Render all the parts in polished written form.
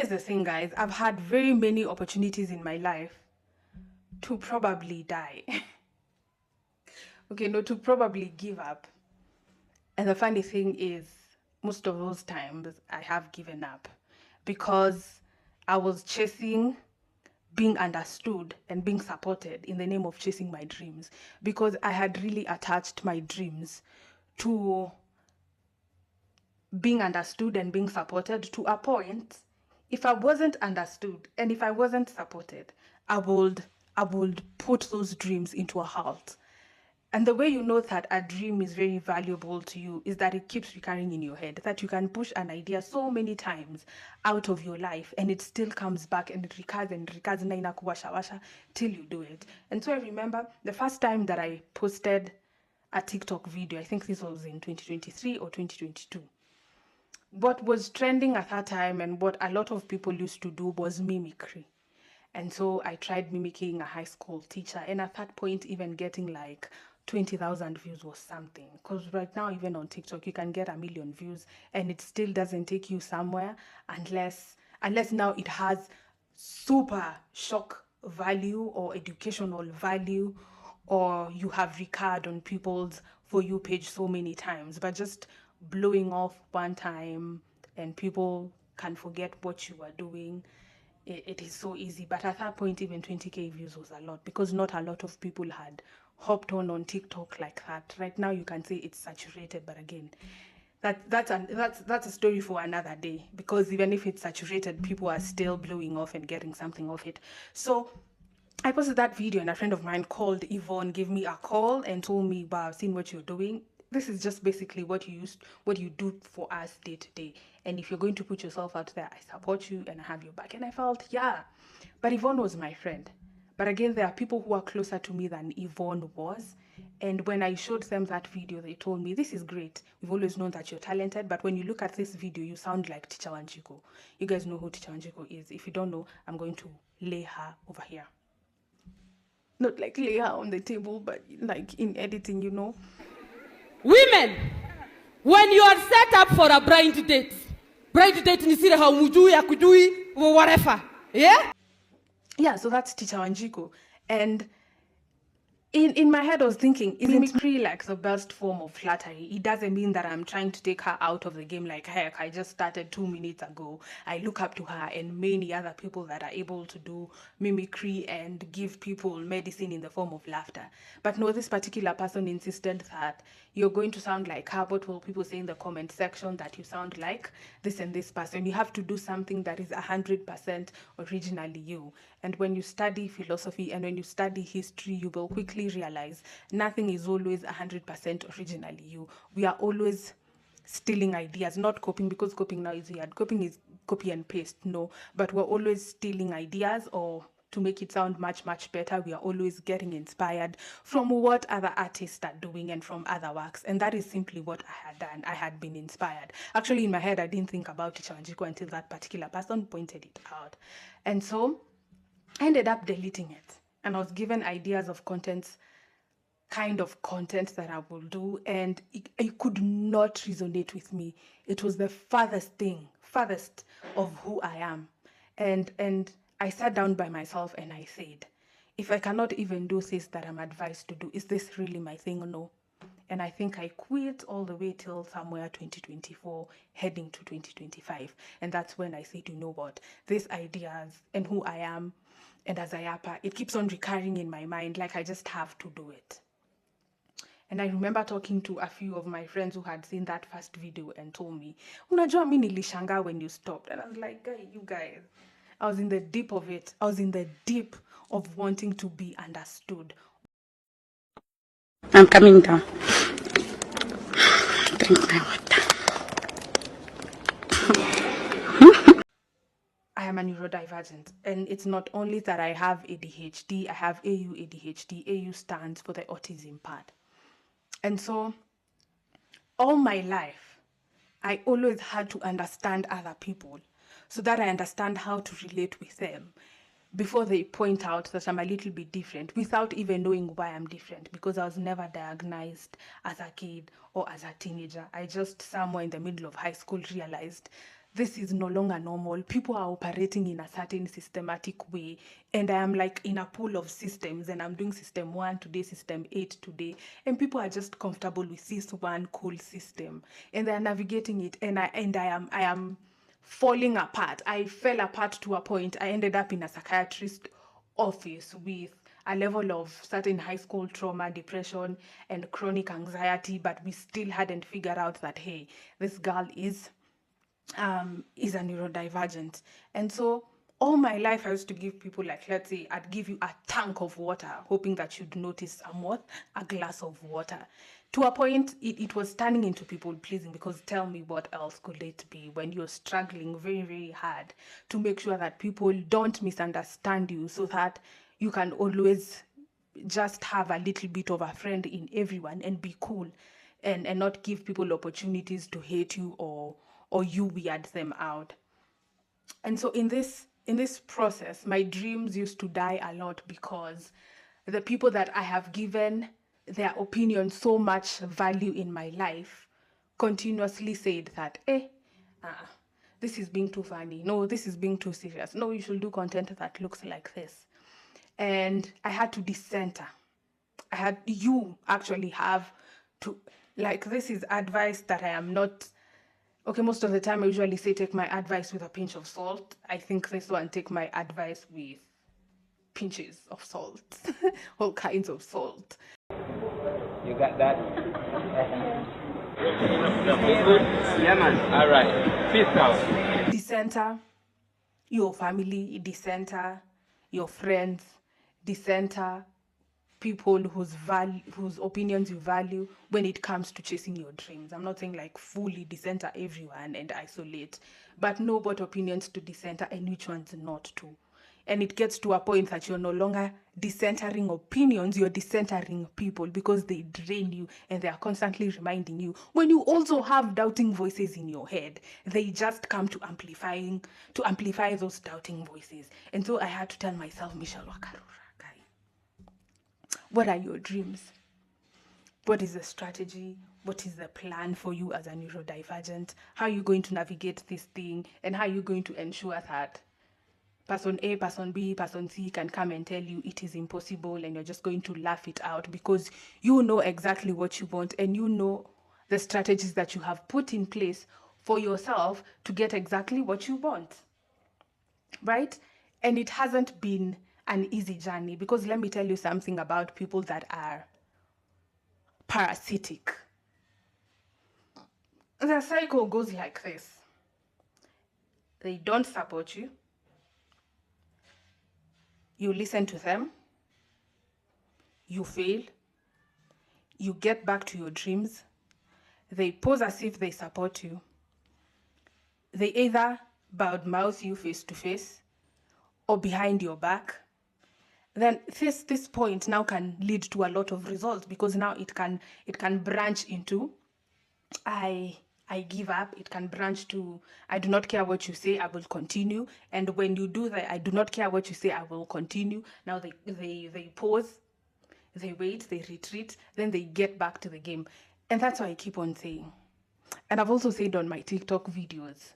here's the thing, guys. I've had very many opportunities in my life to probably die. Okay, no, to probably give up. And the funny thing is, most of those times I have given up because I was chasing being understood and being supported in the name of chasing my dreams, because I had really attached my dreams to being understood and being supported to a point. If I wasn't understood and if I wasn't supported, I would put those dreams into a halt. And the way you know that a dream is very valuable to you is that it keeps recurring in your head, that you can push an idea so many times out of your life and it still comes back and it recurs and recurs na inakuwashawasha till you do it. And so I remember the first time that I posted a TikTok video, I think this was in 2023 or 2022. What was trending at that time and what a lot of people used to do was mimicry. And so I tried mimicking a high school teacher, and at that point even getting like 20,000 views was something, because right now even on TikTok you can get 1 million views and it still doesn't take you somewhere unless now it has super shock value or educational value, or you have recurred on people's For You page so many times. But just blowing off one time and people can forget what you were doing, it is so easy. But at that point, even 20k views was a lot, because not a lot of people had hopped on TikTok like that. Right now you can say it's saturated, but again, that's a story for another day, because even if it's saturated, people are still blowing off and getting something of it. So I posted that video and a friend of mine called Yvonne, gave me a call and told me, wow, I've seen what you're doing. This is just basically what you do for us day to day. And if you're going to put yourself out there, I support you and I have your back. And I felt, yeah. But Yvonne was my friend. But again, there are people who are closer to me than Yvonne was. And when I showed them that video, they told me, this is great. We've always known that you're talented, but when you look at this video, you sound like Teacher Wanjiku. You guys know who Teacher Wanjiku is. If you don't know, I'm going to lay her over here. Not like lay her on the table, but like in editing, you know. Women, when you are set up for a blind date ni sire how mujui ya kujui whatever, yeah? Yeah, so that's Teacher Wanjiku. And in my head, I was thinking, is mimicry like the best form of flattery? It doesn't mean that I'm trying to take her out of the game like, heck, I just started 2 minutes ago. I look up to her and many other people that are able to do mimicry and give people medicine in the form of laughter. But no, this particular person insisted that you're going to sound like her. What will people say in the comment section? That you sound like this and this person. You have to do something that is 100% originally you. And when you study philosophy and when you study history, you will quickly realize nothing is always 100% originally you. We are always stealing ideas, not copying, because copying now is weird. Copying is copy and paste, no. But we're always stealing ideas, or to make it sound much, much better, we are always getting inspired from what other artists are doing and from other works. And that is simply what I had done. I had been inspired. Actually, in my head, I didn't think about Teacher Wanjiku until that particular person pointed it out. And so I ended up deleting it. And I was given ideas of kind of content that I will do, and it could not resonate with me. It was the farthest of who I am. And I sat down by myself and I said, if I cannot even do this that I'm advised to do, is this really my thing or no? And I think I quit all the way till somewhere 2024, heading to 2025. And that's when I said, you know what, these ideas and who I am, and as Ayapa, it keeps on recurring in my mind, like I just have to do it. And I remember talking to a few of my friends who had seen that first video and told me, unajua mimi nilishanga when you stopped. And I was like, you guys, I was in the deep of it. I was in the deep of wanting to be understood. I'm coming down. Drink my water. I am a neurodivergent, and it's not only that I have ADHD, I have AU ADHD. AU stands for the autism part. And so all my life, I always had to understand other people so that I understand how to relate with them before they point out that I'm a little bit different, without even knowing why I'm different, because I was never diagnosed as a kid or as a teenager. I just somewhere in the middle of high school realized this is no longer normal. People are operating in a certain systematic way, and I am like in a pool of systems, and I'm doing system 1 today, system 8 today, and people are just comfortable with this one cool system, and they're navigating it, and I am falling apart. I fell apart to a point. I ended up in a psychiatrist office with a level of certain high school trauma, depression, and chronic anxiety, but we still hadn't figured out that, hey, this girl is a neurodivergent. And so all my life I used to give people, like, let's say I'd give you a tank of water hoping that you'd notice a glass of water. To a point it was turning into people pleasing, because tell me what else could it be when you're struggling very, very hard to make sure that people don't misunderstand you, so that you can always just have a little bit of a friend in everyone and be cool, and not give people opportunities to hate you or you weird them out. And so in this process, my dreams used to die a lot, because the people that I have given their opinion so much value in my life continuously said that, this is being too funny. No, this is being too serious. No, you should do content that looks like this. And I had to decenter. You actually have to, like, this is advice that I am not, okay, most of the time I usually say take my advice with a pinch of salt. I think this one, take my advice with pinches of salt, all kinds of salt. You got that? Yeah, man. All right. Peace out. Decenter your family, decenter your friends, decenter people whose opinions you value when it comes to chasing your dreams. I'm not saying like fully decenter everyone and isolate, but know what opinions to decenter and which ones not to. And it gets to a point that you're no longer decentering opinions, you're decentering people, because they drain you and they are constantly reminding you, when you also have doubting voices in your head. They just come to amplify those doubting voices. And so I had to tell myself, Michelle Wakarura, what are your dreams? What is the strategy? What is the plan for you as a neurodivergent? How are you going to navigate this thing? And how are you going to ensure that person A, person B, person C can come and tell you it is impossible, and you're just going to laugh it out because you know exactly what you want, and you know the strategies that you have put in place for yourself to get exactly what you want, right? And it hasn't been an easy journey, because let me tell you something about people that are parasitic. The cycle goes like this. They don't support you. You listen to them. You fail. You get back to your dreams. They pose as if they support you. They either badmouth you face to face or behind your back. Then this point now can lead to a lot of results, because now it can branch into I give up. It can branch to I do not care what you say, I will continue. And when you do that, I do not care what you say, I will continue. Now they pause, they wait, they retreat, then they get back to the game. And that's why I keep on saying, and I've also said on my TikTok videos,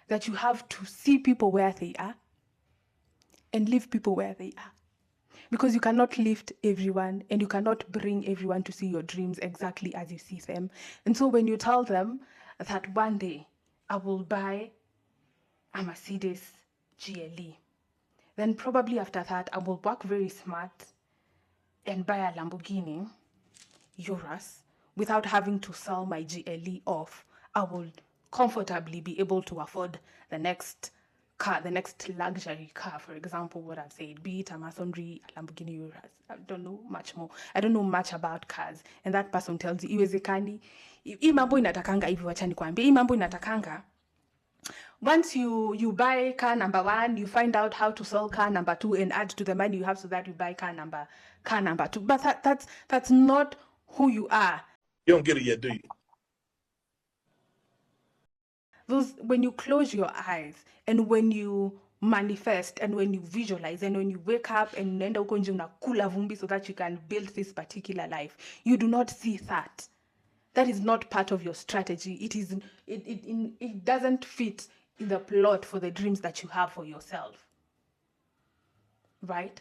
that you have to see people where they are and leave people where they are. Because you cannot lift everyone, and you cannot bring everyone to see your dreams exactly as you see them. And so when you tell them that one day I will buy a Mercedes GLE, then probably after that I will work very smart and buy a Lamborghini Urus without having to sell my GLE off. I will comfortably be able to afford the next car, the next luxury car, for example, what I've said, be it a Masonry, a Lamborghini Urus. I don't know much more. I don't know much about cars. And that person tells you, iwezekani, hii mambo inatakanga hivi, wacha nikwambie, hii mambo inatakanga. Once you buy car number 1, you find out how to sell car number 2 and add to the money you have so that you buy car number 2. But that's not who you are. You don't get it yet, do you? When you close your eyes and when you manifest and when you visualize and when you wake up and unaenda huko nje unakula vumbi so that you can build this particular life, you do not see that. That is not part of your strategy. It doesn't fit the plot for the dreams that you have for yourself, right?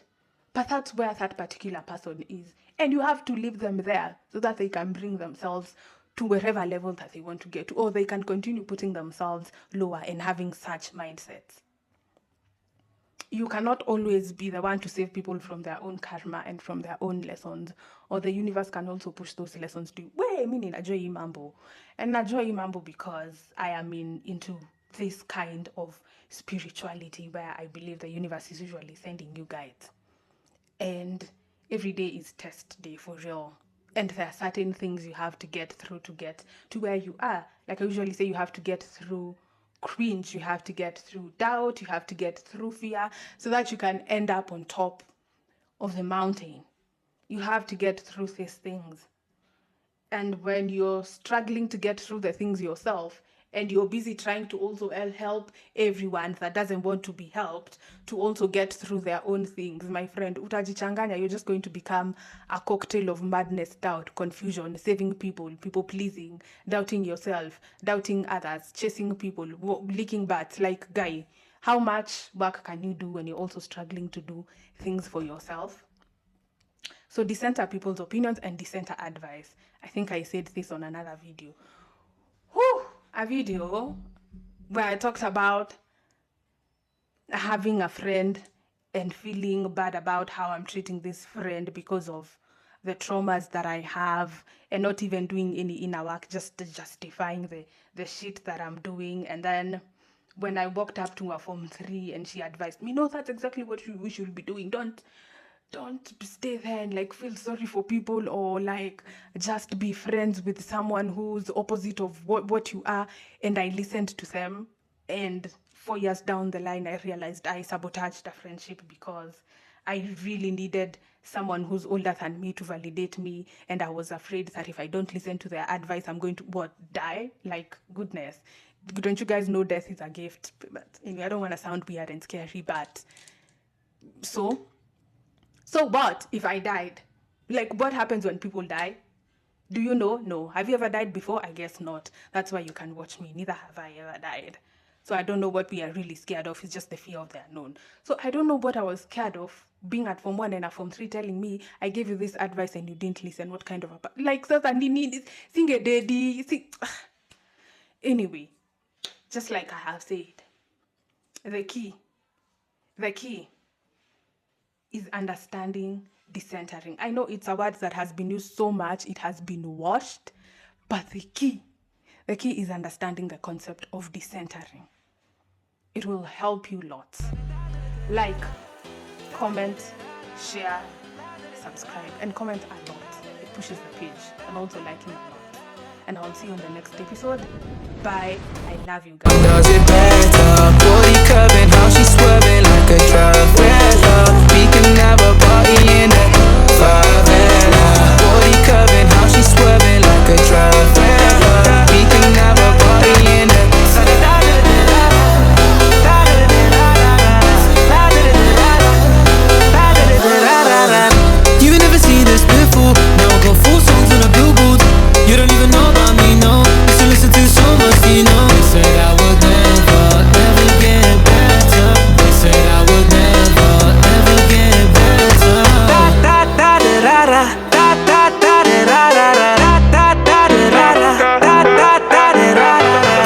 But that's where that particular person is, and you have to leave them there so that they can bring themselves to wherever level that they want to get to, or they can continue putting themselves lower and having such mindsets. You cannot always be the one to save people from their own karma and from their own lessons, or the universe can also push those lessons to you. Wait, I mean, najua hii mambo. And najua hii mambo because I am into this kind of spirituality where I believe the universe is usually sending you guides. And every day is test day for real. And there are certain things you have to get through to get to where you are. Like I usually say, you have to get through cringe, you have to get through doubt, you have to get through fear so that you can end up on top of the mountain. You have to get through these things. And when you're struggling to get through the things yourself, and you're busy trying to also help everyone that doesn't want to be helped to also get through their own things, my friend, utajichanganya, you're just going to become a cocktail of madness, doubt, confusion, saving people, people pleasing, doubting yourself, doubting others, chasing people, leaking butts. Like, guy, how much work can you do when you're also struggling to do things for yourself? So decenter people's opinions and decenter advice. I think I said this on another video. A video where I talked about having a friend and feeling bad about how I'm treating this friend because of the traumas that I have, and not even doing any inner work, just justifying the shit that I'm doing. And then when I walked up to her Form 3 and she advised me, no, that's exactly what we should be doing. Don't stay there and like feel sorry for people, or like just be friends with someone who's opposite of what you are. And I listened to them, and 4 years down the line I realized I sabotaged a friendship because I really needed someone who's older than me to validate me, and I was afraid that if I don't listen to their advice, I'm going to die. Like, goodness, don't you guys know death is a gift? But anyway, I don't want to sound weird and scary, but so what if I died? Like, what happens when people die? Do you know? No. Have you ever died before? I guess not. That's why you can watch me. Neither have I ever died. So I don't know what we are really scared of. It's just the fear of the unknown. So I don't know what I was scared of, being at Form 1 and at Form 3 telling me, I gave you this advice and you didn't listen. What kind of like, so that need sing a daddy. Anyway, just like I have said, the key is understanding decentering. I know it's a word that has been used so much, it has been washed, but the key is understanding the concept of decentering. It will help you lots. Like, comment, share, subscribe, and comment a lot. It pushes the page, and also liking a lot. And I'll see you on the next episode. Bye. I love you guys. Does it better? Body curving, how she swerving like a traveler. We can have a party in the favela. Body curving, how she swerving like a traveler. We can have a party in the you never seen this before. Now I got 4 songs on a billboard. You don't even know about me, no. Used to listen to so much, you know. They said I would never, ever get better. They said I would never, ever get better. Da da da da da da da da da da da da da da da da.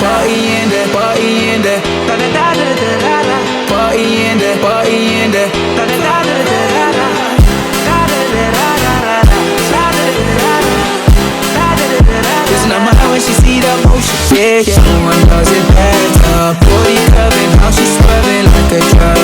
Party in there, party in there. Da da da da da da. Party in there, party in there. Da da da da da da. Listen to my when she see that motion, yeah, yeah. Someone does it better. Body curving, how she swerving like a drug.